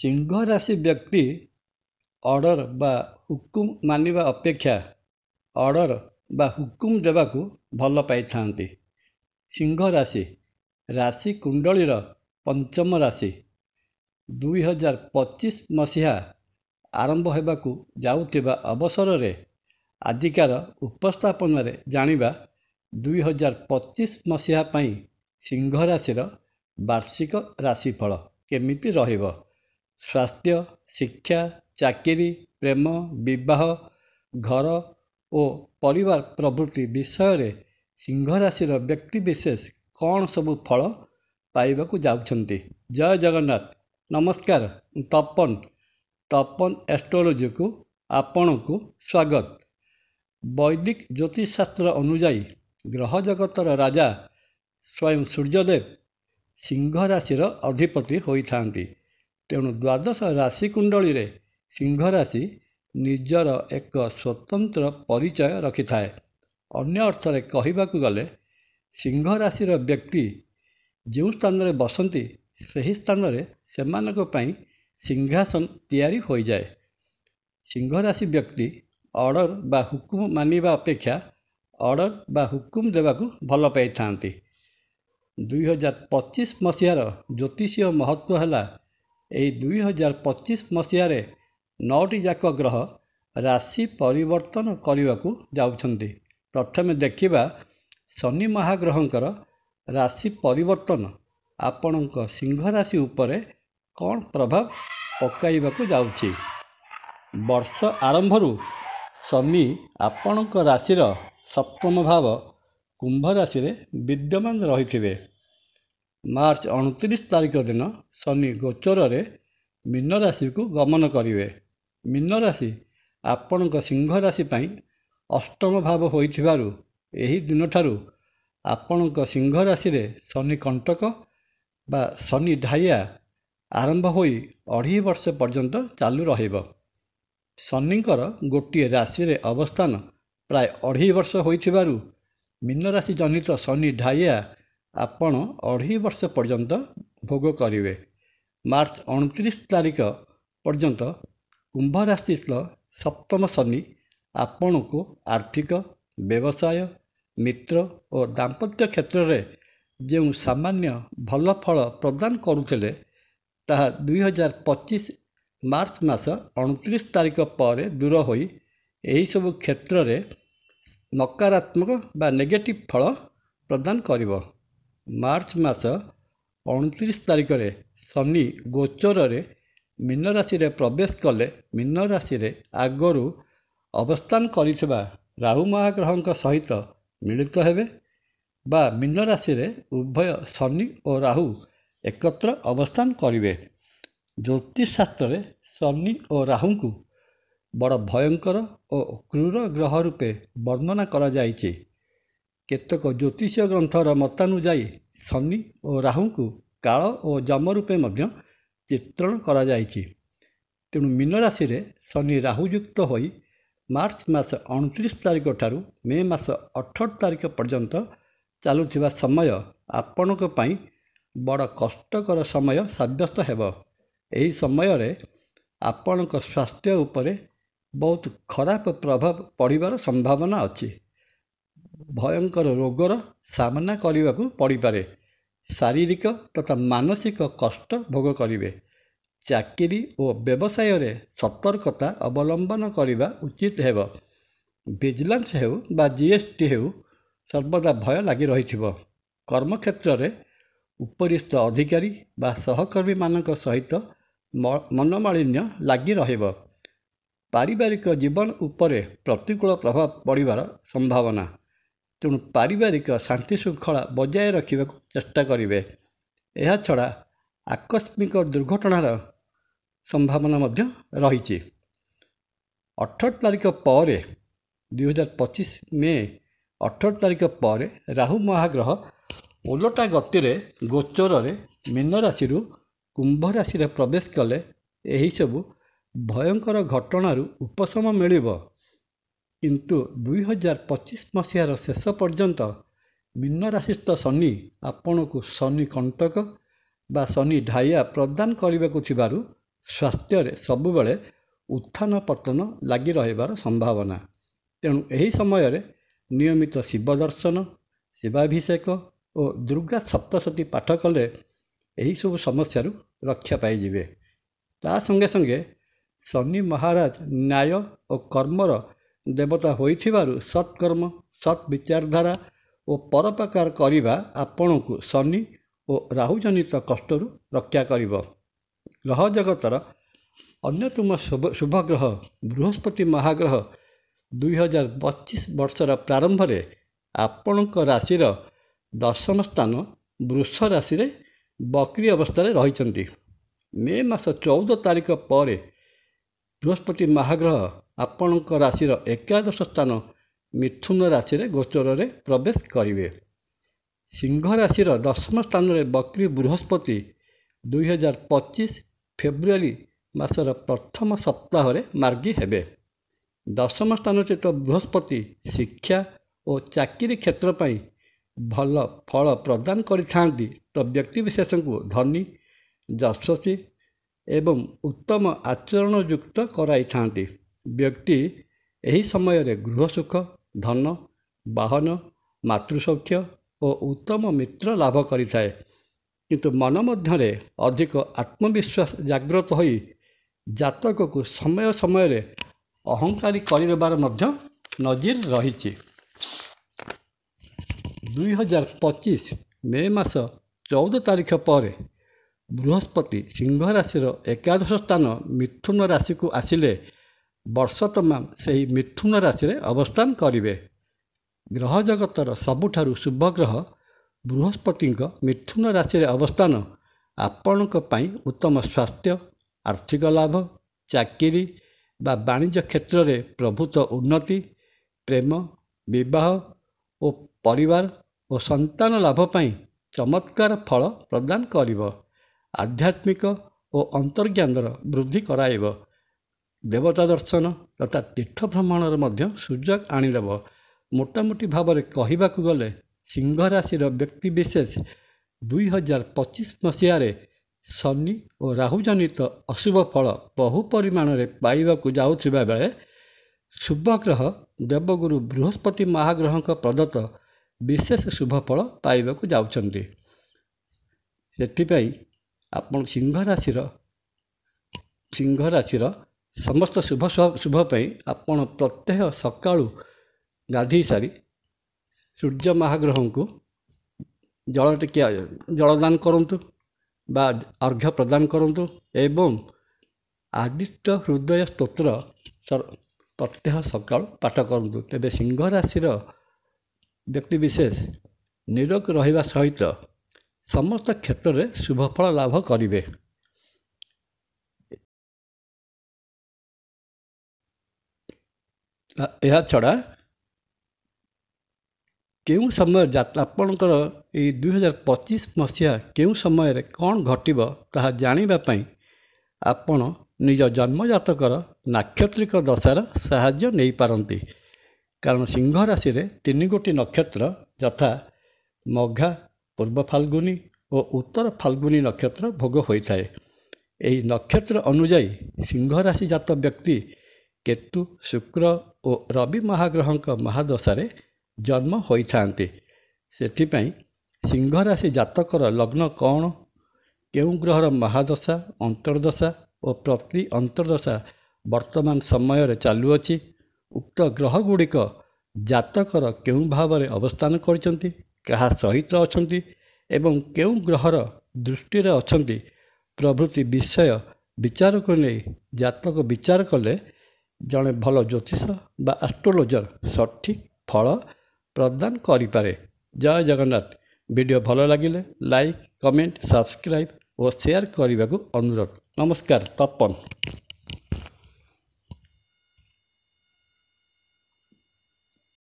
ସିଂହ ରାଶି ବ୍ୟକ୍ତି ଅର୍ଡ଼ର ବା ହୁକୁମ ମାନିବା ଅପେକ୍ଷା ଅର୍ଡ଼ର ବା ହୁକୁମ ଦେବାକୁ ଭଲ ପାଇଥାନ୍ତି। ସିଂହ ରାଶି ରାଶି କୁଣ୍ଡଳୀର ପଞ୍ଚମ ରାଶି। 2025 ମସିହା ଆରମ୍ଭ ହେବାକୁ ଯାଉଥିବା ଅବସରରେ ଆଜିକାର ଉପସ୍ଥାପନାରେ ଜାଣିବା 2025 ମସିହା ପାଇଁ ସିଂହ ରାଶିର ବାର୍ଷିକ ରାଶିଫଳ କେମିତି ରହିବ। ସ୍ୱାସ୍ଥ୍ୟ, ଶିକ୍ଷା, ଚାକିରି, ପ୍ରେମ, ବିବାହ, ଘର ଓ ପରିବାର ପ୍ରଭୃତି ବିଷୟରେ ସିଂହ ରାଶିର ବ୍ୟକ୍ତିବିଶେଷ କ'ଣ ସବୁ ଫଳ ପାଇବାକୁ ଯାଉଛନ୍ତି। ଜୟ ଜଗନ୍ନାଥ। ନମସ୍କାର। ତପନ ଆଷ୍ଟ୍ରୋଲୋଜିକୁ ଆପଣଙ୍କୁ ସ୍ୱାଗତ। ବୈଦିକ ଜ୍ୟୋତିଷଶାସ୍ତ୍ର ଅନୁଯାୟୀ ଗ୍ରହ ଜଗତର ରାଜା ସ୍ୱୟଂ ସୂର୍ଯ୍ୟଦେବ ସିଂହ ରାଶିର ଅଧିପତି ହୋଇଥାନ୍ତି। ତେଣୁ ଦ୍ୱାଦଶ ରାଶି କୁଣ୍ଡଳୀରେ ସିଂହ ରାଶି ନିଜର ଏକ ସ୍ୱତନ୍ତ୍ର ପରିଚୟ ରଖିଥାଏ। ଅନ୍ୟ ଅର୍ଥରେ କହିବାକୁ ଗଲେ ସିଂହ ରାଶିର ବ୍ୟକ୍ତି ଯେଉଁ ସ୍ଥାନରେ ବସନ୍ତି ସେହି ସ୍ଥାନରେ ସେମାନଙ୍କ ପାଇଁ ସିଂହାସନ ତିଆରି ହୋଇଯାଏ। ସିଂହ ରାଶି ବ୍ୟକ୍ତି ଅର୍ଡ଼ର ବା ହୁକୁମ ମାନିବା ଅପେକ୍ଷା ଅର୍ଡ଼ର ବା ହୁକୁମ ଦେବାକୁ ଭଲ ପାଇଥାନ୍ତି। 2025 ମସିହାର ଜ୍ୟୋତିଷୀୟ ମହତ୍ତ୍ୱ ହେଲା, ଏହି 2025 ମସିହାରେ 9ଟି ଯାକ ଗ୍ରହ ରାଶି ପରିବର୍ତ୍ତନ କରିବାକୁ ଯାଉଛନ୍ତି। ପ୍ରଥମେ ଦେଖିବା ଶନି ମହାଗ୍ରହଙ୍କର ରାଶି ପରିବର୍ତ୍ତନ ଆପଣଙ୍କ ସିଂହ ରାଶି ଉପରେ କ'ଣ ପ୍ରଭାବ ପକାଇବାକୁ ଯାଉଛି। ବର୍ଷ ଆରମ୍ଭରୁ ଶନି ଆପଣଙ୍କ ରାଶିର ସପ୍ତମ ଭାବ କୁମ୍ଭ ରାଶିରେ ବିଦ୍ୟମାନ ରହିଥିବେ। ମାର୍ଚ୍ଚ 29 ତାରିଖ ଦିନ ଶନି ଗୋଚରରେ ମୀନ ରାଶିକୁ ଗମନ କରିବେ। ମୀନ ରାଶି ଆପଣଙ୍କ ସିଂହ ରାଶି ପାଇଁ ଅଷ୍ଟମ ଭାବ ହୋଇଥିବାରୁ ଏହି ଦିନଠାରୁ ଆପଣଙ୍କ ସିଂହ ରାଶିରେ ଶନି କଣ୍ଟକ ବା ଶନି ଢାଇଆ ଆରମ୍ଭ ହୋଇ 2.5 ବର୍ଷ ପର୍ଯ୍ୟନ୍ତ ଚାଲୁ ରହିବ। ଶନିଙ୍କର ଗୋଟିଏ ରାଶିରେ ଅବସ୍ଥାନ ପ୍ରାୟ 2.5 ବର୍ଷ ହୋଇଥିବାରୁ ମୀନ ରାଶି ଜନିତ ଶନି ଢାଇଆ ଆପଣ 2.5 ବର୍ଷ ପର୍ଯ୍ୟନ୍ତ ଭୋଗ କରିବେ। ମାର୍ଚ୍ଚ 29 ତାରିଖ ପର୍ଯ୍ୟନ୍ତ କୁମ୍ଭ ରାଶିସ୍ଥ ସପ୍ତମ ଶନି ଆପଣଙ୍କୁ ଆର୍ଥିକ, ବ୍ୟବସାୟ, ମିତ୍ର ଓ ଦାମ୍ପତ୍ୟ କ୍ଷେତ୍ରରେ ଯେଉଁ ସାମାନ୍ୟ ଭଲ ଫଳ ପ୍ରଦାନ କରୁଥିଲେ ତାହା 2025 ମାର୍ଚ୍ଚ ମାସ 29 ତାରିଖ ପରେ ଦୂର ହୋଇ ଏହିସବୁ କ୍ଷେତ୍ରରେ ନକାରାତ୍ମକ ବା ନେଗେଟିଭ୍ ଫଳ ପ୍ରଦାନ କରିବ। ମାର୍ଚ୍ଚ ମାସ 29 ତାରିଖରେ ଶନି ଗୋଚରରେ ମୀନ ରାଶିରେ ପ୍ରବେଶ କଲେ ମୀନ ରାଶିରେ ଆଗରୁ ଅବସ୍ଥାନ କରିଥିବା ରାହୁ ମହାଗ୍ରହଙ୍କ ସହିତ ମିଳିତ ହେବେ ବା ମୀନ ରାଶିରେ ଉଭୟ ଶନି ଓ ରାହୁ ଏକତ୍ର ଅବସ୍ଥାନ କରିବେ। ଜ୍ୟୋତିଷ ଶାସ୍ତ୍ରରେ ଶନି ଓ ରାହୁଙ୍କୁ ବଡ଼ ଭୟଙ୍କର ଓ କ୍ରୂର ଗ୍ରହ ରୂପେ ବର୍ଣ୍ଣନା କରାଯାଇଛି। କେତେକ ଜ୍ୟୋତିଷୀୟ ଗ୍ରନ୍ଥର ମତାନୁଯାୟୀ ଶନି ଓ ରାହୁଙ୍କୁ କାଳ ଓ ଯମ ରୂପେ ମଧ୍ୟ ଚିତ୍ରଣ କରାଯାଇଛି। ତେଣୁ ମୀନ ରାଶିରେ ଶନି ରାହୁ ଯୁକ୍ତ ହୋଇ ମାର୍ଚ୍ଚ ମାସ 29 ତାରିଖ ଠାରୁ ମେ ମାସ 18 ତାରିଖ ପର୍ଯ୍ୟନ୍ତ ଚାଲୁଥିବା ସମୟ ଆପଣଙ୍କ ପାଇଁ ବଡ଼ କଷ୍ଟକର ସମୟ ସାବ୍ୟସ୍ତ ହେବ। ଏହି ସମୟରେ ଆପଣଙ୍କ ସ୍ୱାସ୍ଥ୍ୟ ଉପରେ ବହୁତ ଖରାପ ପ୍ରଭାବ ପଡ଼ିବାର ସମ୍ଭାବନା ଅଛି। ଭୟଙ୍କର ରୋଗର ସାମନା କରିବାକୁ ପଡ଼ିପାରେ। ଶାରୀରିକ ତଥା ମାନସିକ କଷ୍ଟ ଭୋଗ କରିବେ। ଚାକିରି ଓ ବ୍ୟବସାୟରେ ସତର୍କତା ଅବଲମ୍ବନ କରିବା ଉଚିତ ହେବ। ଭିଜିଲାନ୍ସ ହେଉ ବା GST ହେଉ ସର୍ବଦା ଭୟ ଲାଗି ରହିଥିବ। କର୍ମକ୍ଷେତ୍ରରେ ଉପରିସ୍ଥ ଅଧିକାରୀ ବା ସହକର୍ମୀମାନଙ୍କ ସହିତ ମନମାଳିନ୍ୟ ଲାଗି ରହିବ। ପାରିବାରିକ ଜୀବନ ଉପରେ ପ୍ରତିକୂଳ ପ୍ରଭାବ ପଡ଼ିବାର ସମ୍ଭାବନା। ତେଣୁ ପାରିବାରିକ ଶାନ୍ତି ଶୃଙ୍ଖଳା ବଜାୟ ରଖିବାକୁ ଚେଷ୍ଟା କରିବେ। ଏହାଛଡ଼ା ଆକସ୍ମିକ ଦୁର୍ଘଟଣାର ସମ୍ଭାବନା ମଧ୍ୟ ରହିଛି। 18 ତାରିଖ ପରେ 2025 ମେ 18 ତାରିଖ ପରେ ରାହୁ ମହାଗ୍ରହ ଓଲଟା ଗତିରେ ଗୋଚରରେ ମୀନ ରାଶିରୁ କୁମ୍ଭ ରାଶିରେ ପ୍ରବେଶ କଲେ ଏହିସବୁ ଭୟଙ୍କର ଘଟଣାରୁ ଉପଶମ ମିଳିବ। କିନ୍ତୁ 2025 ମସିହାର ଶେଷ ପର୍ଯ୍ୟନ୍ତ ମୀନ ରାଶିସ୍ଥ ଶନି ଆପଣଙ୍କୁ ଶନି କଣ୍ଟକ ବା ଶନି ଢାଇଆ ପ୍ରଦାନ କରିବାକୁ ଥିବାରୁ ସ୍ୱାସ୍ଥ୍ୟରେ ସବୁବେଳେ ଉତ୍ଥାନ ପତନ ଲାଗି ରହିବାର ସମ୍ଭାବନା। ତେଣୁ ଏହି ସମୟରେ ନିୟମିତ ଶିବ ଦର୍ଶନ, ଶିବାଭିଷେକ ଓ ଦୁର୍ଗା ସପ୍ତଶତୀ ପାଠ କଲେ ଏହିସବୁ ସମସ୍ୟାରୁ ରକ୍ଷା ପାଇଯିବେ। ତା ସଙ୍ଗେ ସଙ୍ଗେ ଶନି ମହାରାଜ ନ୍ୟାୟ ଓ କର୍ମର ଦେବତା ହୋଇଥିବାରୁ ସତ୍କର୍ମ, ସତ୍ ବିଚାରଧାରା ଓ ପରୋପକାର କରିବା ଆପଣଙ୍କୁ ଶନି ଓ ରାହୁଜନିତ କଷ୍ଟରୁ ରକ୍ଷା କରିବ। ଗ୍ରହ ଜଗତର ଅନ୍ୟତମ ଶୁଭଗ୍ରହ ବୃହସ୍ପତି ମହାଗ୍ରହ 2025 ବର୍ଷର ପ୍ରାରମ୍ଭରେ ଆପଣଙ୍କ ରାଶିର ଦଶମ ସ୍ଥାନ ବୃଷ ରାଶିରେ ବକ୍ରି ଅବସ୍ଥାରେ ରହିଛନ୍ତି। ମେ ମାସ 14 ତାରିଖ ପରେ ବୃହସ୍ପତି ମହାଗ୍ରହ ଆପଣଙ୍କ ରାଶିର ଏକାଦଶ ସ୍ଥାନ ମିଥୁନ ରାଶିରେ ଗୋଚରରେ ପ୍ରବେଶ କରିବେ। ସିଂହ ରାଶିର ଦଶମ ସ୍ଥାନରେ ବକ୍ରି ବୃହସ୍ପତି 2025 ଫେବୃଆରୀ ମାସର ପ୍ରଥମ ସପ୍ତାହରେ ମାର୍ଗୀ ହେବେ। ଦଶମ ସ୍ଥାନଚ୍ୟୁତ ବୃହସ୍ପତି ଶିକ୍ଷା ଓ ଚାକିରି କ୍ଷେତ୍ର ପାଇଁ ଭଲ ଫଳ ପ୍ରଦାନ କରିଥାନ୍ତି ତ ବ୍ୟକ୍ତିବିଶେଷଙ୍କୁ ଧନୀ, ଯଶସ୍ୱୀ ଏବଂ ଉତ୍ତମ ଆଚରଣଯୁକ୍ତ କରାଇଥାନ୍ତି। ବ୍ୟକ୍ତି ଏହି ସମୟରେ ଗୃହସୁଖ, ଧନ, ବାହନ, ମାତୃସୌଖ୍ୟ ଓ ଉତ୍ତମ ମିତ୍ର ଲାଭ କରିଥାଏ। କିନ୍ତୁ ମନ ମଧ୍ୟରେ ଅଧିକ ଆତ୍ମବିଶ୍ୱାସ ଜାଗ୍ରତ ହୋଇ ଜାତକକୁ ସମୟ ସମୟରେ ଅହଙ୍କାରୀ କରିଦେବାର ମଧ୍ୟ ନଜିର ରହିଛି। 2025 ମେ ମାସ 14 ତାରିଖ ପରେ ବୃହସ୍ପତି ସିଂହ ରାଶିର ଏକାଦଶ ସ୍ଥାନ ମିଥୁନ ରାଶିକୁ ଆସିଲେ ବର୍ଷ ତମାମ ସେହି ମିଥୁନ ରାଶିରେ ଅବସ୍ଥାନ କରିବେ। ଗ୍ରହ ଜଗତର ସବୁଠାରୁ ଶୁଭ ଗ୍ରହ ବୃହସ୍ପତିଙ୍କ ମିଥୁନ ରାଶିରେ ଅବସ୍ଥାନ ଆପଣଙ୍କ ପାଇଁ ଉତ୍ତମ ସ୍ୱାସ୍ଥ୍ୟ, ଆର୍ଥିକ ଲାଭ, ଚାକିରି ବା ବାଣିଜ୍ୟ କ୍ଷେତ୍ରରେ ପ୍ରଭୂତ ଉନ୍ନତି, ପ୍ରେମ, ବିବାହ ଓ ପରିବାର ଓ ସନ୍ତାନ ଲାଭ ପାଇଁ ଚମତ୍କାର ଫଳ ପ୍ରଦାନ କରିବ। ଆଧ୍ୟାତ୍ମିକ ଓ ଅନ୍ତର୍ଜ୍ଞାନର ବୃଦ୍ଧି କରାଇବ। ଦେବତା ଦର୍ଶନ ତଥା ତୀର୍ଥ ଭ୍ରମଣର ମଧ୍ୟ ସୁଯୋଗ ଆଣିଦେବ। ମୋଟାମୋଟି ଭାବରେ କହିବାକୁ ଗଲେ ସିଂହ ରାଶିର ବ୍ୟକ୍ତିବିଶେଷ 2025 ମସିହାରେ ଶନି ଓ ରାହୁଜନିତ ଅଶୁଭ ଫଳ ବହୁ ପରିମାଣରେ ପାଇବାକୁ ଯାଉଥିବା ବେଳେ ଶୁଭଗ୍ରହ ଦେବଗୁରୁ ବୃହସ୍ପତି ମହାଗ୍ରହଙ୍କ ପ୍ରଦତ୍ତ ବିଶେଷ ଶୁଭ ଫଳ ପାଇବାକୁ ଯାଉଛନ୍ତି। ସେଥିପାଇଁ ଆପଣ ସିଂହ ରାଶିର ସମସ୍ତ ଶୁଭ ପାଇଁ ଆପଣ ପ୍ରତ୍ୟହ ସକାଳୁ ଗାଧୋଇ ସାରି ସୂର୍ଯ୍ୟ ମହାଗ୍ରହଙ୍କୁ ଜଳଦାନ କରନ୍ତୁ ବା ଅର୍ଘ୍ୟ ପ୍ରଦାନ କରନ୍ତୁ ଏବଂ ଆଦିତ୍ୟ ହୃଦୟ ସ୍ତୋତ୍ର ପ୍ରତ୍ୟହ ସକାଳୁ ପାଠ କରନ୍ତୁ। ତେବେ ସିଂହ ରାଶିର ବ୍ୟକ୍ତିବିଶେଷ ନିରୋଗ ରହିବା ସହିତ ସମସ୍ତ କ୍ଷେତ୍ରରେ ଶୁଭଫଳ ଲାଭ କରିବେ। ଏହା ଛଡ଼ା କେଉଁ ସମୟ ଆପଣଙ୍କର ଏଇ 2025 ମସିହା କେଉଁ ସମୟରେ କ'ଣ ଘଟିବ ତାହା ଜାଣିବା ପାଇଁ ଆପଣ ନିଜ ଜନ୍ମଜାତକର ନାକ୍ଷତ୍ରିକ ଦଶାର ସାହାଯ୍ୟ ନେଇପାରନ୍ତି। କାରଣ ସିଂହ ରାଶିରେ 3 ଗୋଟି ନକ୍ଷତ୍ର ଯଥା ମଘା, ପୂର୍ବ ଫାଲ୍ଗୁନୀ ଓ ଉତ୍ତର ଫାଲ୍ଗୁନୀ ନକ୍ଷତ୍ର ଭୋଗ ହୋଇଥାଏ। ଏହି ନକ୍ଷତ୍ର ଅନୁଯାୟୀ ସିଂହ ରାଶି ଜାତ ବ୍ୟକ୍ତି କେତୁ, ଶୁକ୍ର ଓ ରବି ମହାଗ୍ରହଙ୍କ ମହାଦଶାରେ ଜନ୍ମ ହୋଇଥାନ୍ତି। ସେଥିପାଇଁ ସିଂହ ରାଶି ଜାତକର ଲଗ୍ନ କ'ଣ, କେଉଁ ଗ୍ରହର ମହାଦଶା, ଅନ୍ତର୍ଦଶା ଓ ପ୍ରତି ଅନ୍ତର୍ଦଶା ବର୍ତ୍ତମାନ ସମୟରେ ଚାଲୁଅଛି, ଉକ୍ତ ଗ୍ରହଗୁଡ଼ିକ ଜାତକର କେଉଁ ଭାବରେ ଅବସ୍ଥାନ କରିଛନ୍ତି, କାହା ସହିତ ଅଛନ୍ତି ଏବଂ କେଉଁ ଗ୍ରହର ଦୃଷ୍ଟିରେ ଅଛନ୍ତି ପ୍ରଭୃତି ବିଷୟ ବିଚାରକୁ ନେଇ ଜାତକ ବିଚାର କଲେ ଜଣେ ଭଲ ଜ୍ୟୋତିଷ ବା ଆଷ୍ଟ୍ରୋଲୋଜର ସଠିକ୍ ଫଳ ପ୍ରଦାନ କରିପାରେ। ଜୟ ଜଗନ୍ନାଥ। ଭିଡ଼ିଓ ଭଲ ଲାଗିଲେ ଲାଇକ୍, କମେଣ୍ଟ, ସବସ୍କ୍ରାଇବ୍ ଓ ସେୟାର କରିବାକୁ ଅନୁରୋଧ। ନମସ୍କାର। ତପନ।